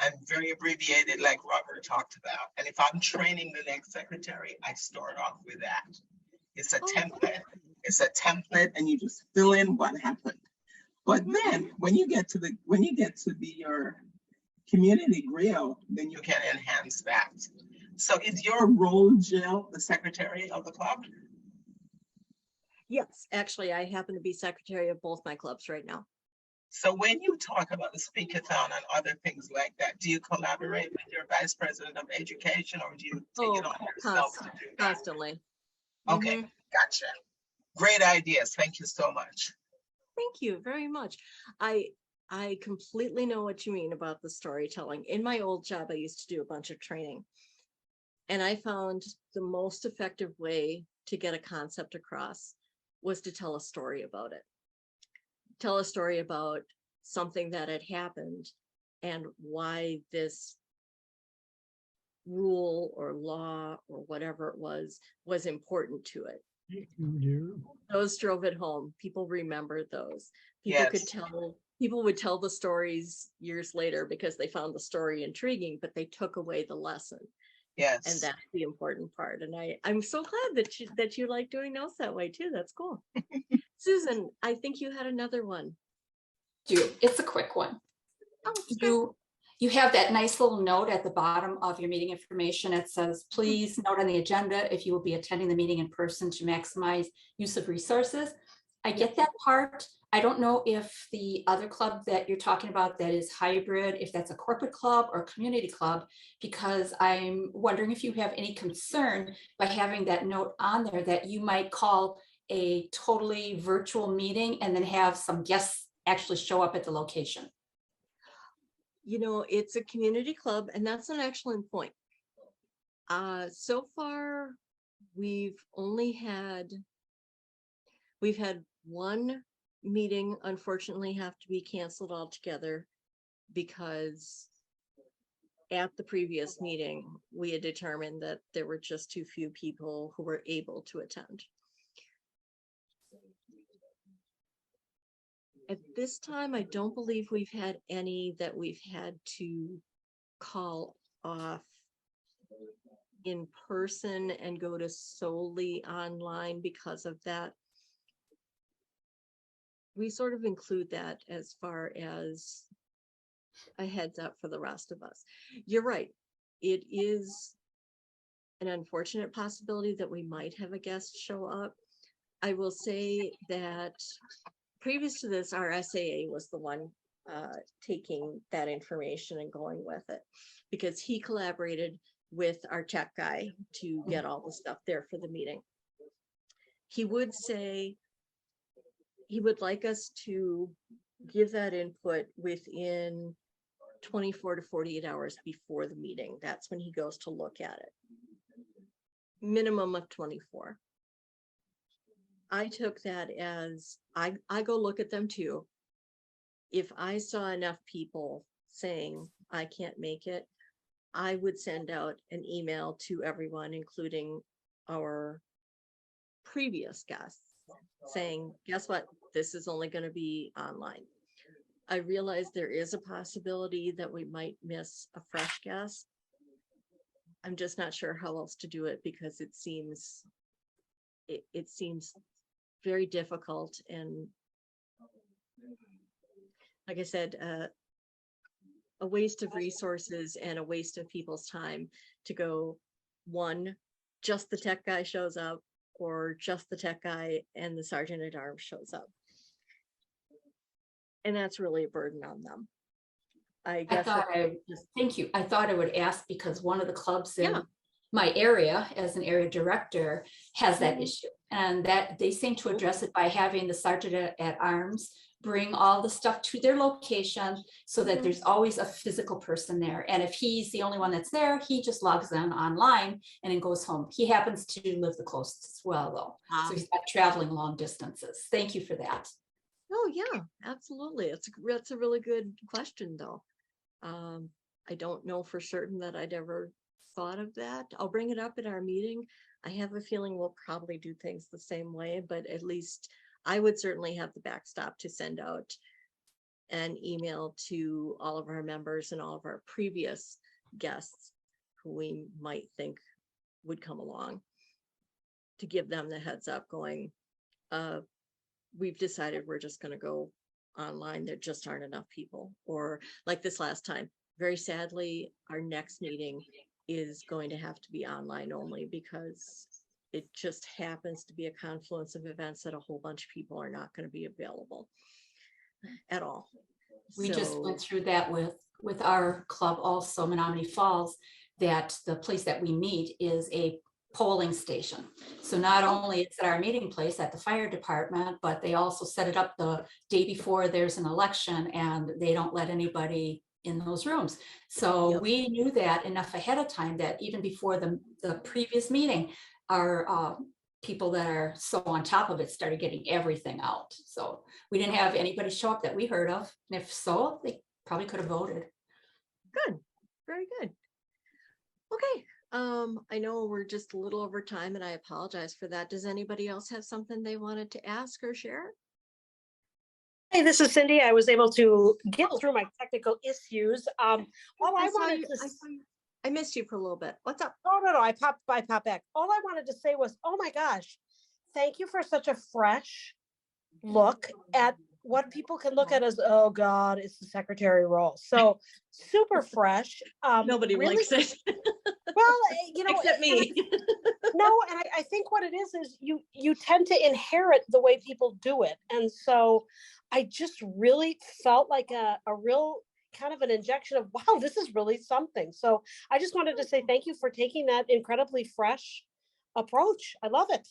and very abbreviated, like Robert talked about. And if I'm training the next secretary, I start off with that. It's a template. It's a template, and you just fill in what happened. But then when you get to be your community grill, then you can enhance that. So is your role, Jill, the secretary of the club? Yes, actually, I happen to be secretary of both my clubs right now. So when you talk about the speakathon and other things like that, do you collaborate with your vice president of education, or do you take it on yourself to do that? Constantly. Okay, gotcha. Great ideas. Thank you so much. Thank you very much. I completely know what you mean about the storytelling. In my old job, I used to do a bunch of training. And I found the most effective way to get a concept across was to tell a story about it. Tell a story about something that had happened and why this rule or law or whatever it was important to it. Those drove it home. People remembered those. Yes. People would tell the stories years later because they found the story intriguing, but they took away the lesson. And Yes. that's the important part. And I'm so glad that you like doing notes that way too. That's cool. Susan, I think you had another one. It's a quick one. Oh, it's good. You have that nice little note at the bottom of your meeting information. It says, please note on the agenda if you will be attending the meeting in person to maximize use of resources. I get that part. I don't know if the other club that you're talking about that is hybrid, if that's a corporate club or community club, because I'm wondering if you have any concern by having that note on there that you might call a totally virtual meeting and then have some guests actually show up at the location. You know, it's a community club, and that's an excellent point. So far, we've had one meeting unfortunately have to be canceled altogether because at the previous meeting, we had determined that there were just too few people who were able to attend. At this time, I don't believe we've had any that we've had to call off in person and go to solely online because of that. We sort of include that as far as a heads up for the rest of us. You're right. It is an unfortunate possibility that we might have a guest show up. I will say that previous to this, our SAA was the one taking that information and going with it because he collaborated with our tech guy to get all the stuff there for the meeting. He would say he would like us to give that input within 24 to 48 hours before the meeting. That's when he goes to look at it. Minimum of 24. I took that as I go look at them too. If I saw enough people saying I can't make it, I would send out an email to everyone, including our previous guests, saying, guess what? This is only going to be online. I realize there is a possibility that we might miss a fresh guest. I'm just not sure how else to do it because it seems very difficult, and like I said, a waste of resources and a waste of people's time to go, one, just the tech guy shows up, or just the tech guy and the sergeant at arms shows up. And that's really a burden on them. Thank you. I thought I would ask because one of the clubs in my area as an area director has that issue, and that they seem to address it by having the sergeant at arms bring all the stuff to their location so that there's always a physical person there. And if he's the only one that's there, he just logs in online and then goes home. He happens to live the closest as well, though. So he's not traveling long distances. Thank you for that. Oh yeah, absolutely. That's a really good question though. I don't know for certain that I'd ever thought of that. I'll bring it up at our meeting. I have a feeling we'll probably do things the same way, but at least I would certainly have the backstop to send out an email to all of our members and all of our previous guests who we might think would come along, to give them the heads up going, we've decided we're just going to go online. There just aren't enough people. Or like this last time, very sadly, our next meeting is going to have to be online only because it just happens to be a confluence of events that a whole bunch of people are not going to be available at all. We just went through that with our club also, Menominee Falls, that the place that we meet is a polling station. So not only is it our meeting place at the fire department, but they also set it up the day before there's an election and they don't let anybody in those rooms. So we knew that enough ahead of time that even before the previous meeting, our people that are so on top of it started getting everything out. So we didn't have anybody show up that we heard of. And if so, they probably could have voted. Good, very good. Okay. I know we're just a little over time and I apologize for that. Does anybody else have something they wanted to ask or share? Hey, this is Cindy. I was able to get through my technical issues. All I saw wanted you- to, I missed you for a little bit. What's up? oh, no, I popped back. All I wanted to say was, oh my gosh, thank you for such a fresh look at what people can look at as, oh God, it's the secretary role. So super fresh. Nobody really, likes it. well, Except me. No, and I think what it is you tend to inherit the way people do it. And so I just really felt like a real kind of an injection of, wow, this is really something. So I just wanted to say thank you for taking that incredibly fresh approach. I love it.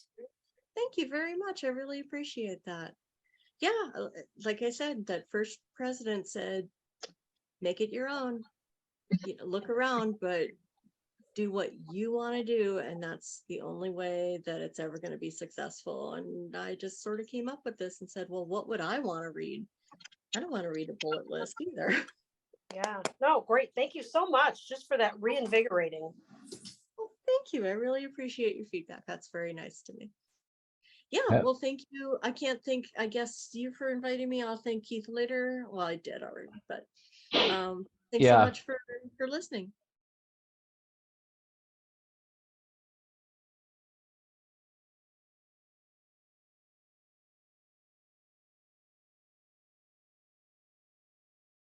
Thank you very much. I really appreciate that. Yeah, like I said, that first president said, make it your own. Look around, but do what you want to do, and that's the only way that it's ever going to be successful. And I just sort of came up with this and said, well, what would I want to read? I don't want to read a bullet list either. Yeah, no, great. Thank you so much just for that reinvigorating. Well, thank you. I really appreciate your feedback. That's very nice to me. Yeah, Yeah. well, thank you. I can't thank, I guess, you for inviting me. I'll thank Keith later. Well, I did already, but thanks so Yeah. much for listening.